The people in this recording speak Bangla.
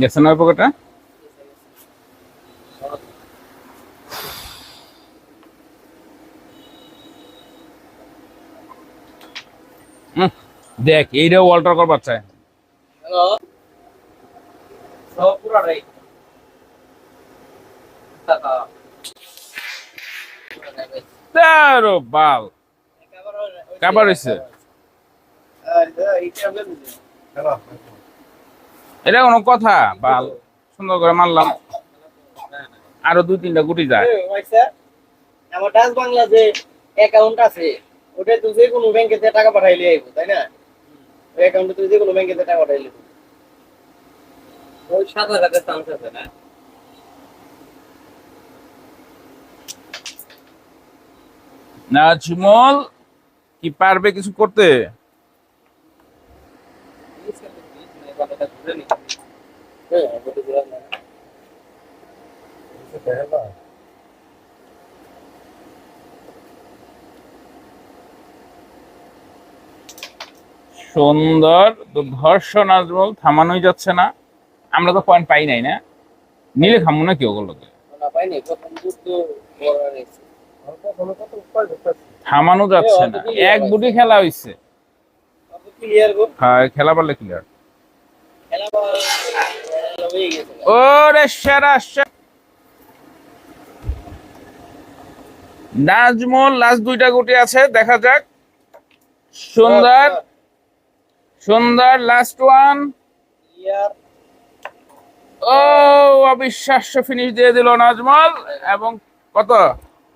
গেছে না পকেটে? দেখ এইটাও অল্টার করবার চায়। তেরো বাল কাবার হয়েছে। এটা কোনো কথা? বাল সুন্দর করে মারলাম, আরো 2-3টা গুটি যায়। আমার ডাচ বাংলা যে অ্যাকাউন্ট আছে ওটা তুই যে কোনো ব্যাংকে টাকা পাঠাইলে আইবো, তাই না? ওই অ্যাকাউন্টে তুই যে কোনো ব্যাংকে টাকা পাঠাইলে ওই 7,000 চান্স আছে না? নাজমল কি পারবে কিছু করতে? সুন্দর দুর্ধর্ষ নাজমল, থামানোই যাচ্ছে না। আমরা তো পয়েন্ট পাই নাই না, নিলে খামো না কি ওগুলোকে? থামানো যাচ্ছে না, এক বুটি খেলা হইছে। হ্যাঁ খেলা পারলে ক্লিয়ার। ওরে সেরা নাজমল লাস্ট 2টা গুটি আছে, দেখা যাক। সুন্দর সুন্দর লাস্ট ওয়ান। ও অবিশ্বাস্য ফিনিশ দিয়ে দিল নাজমল। এবং কত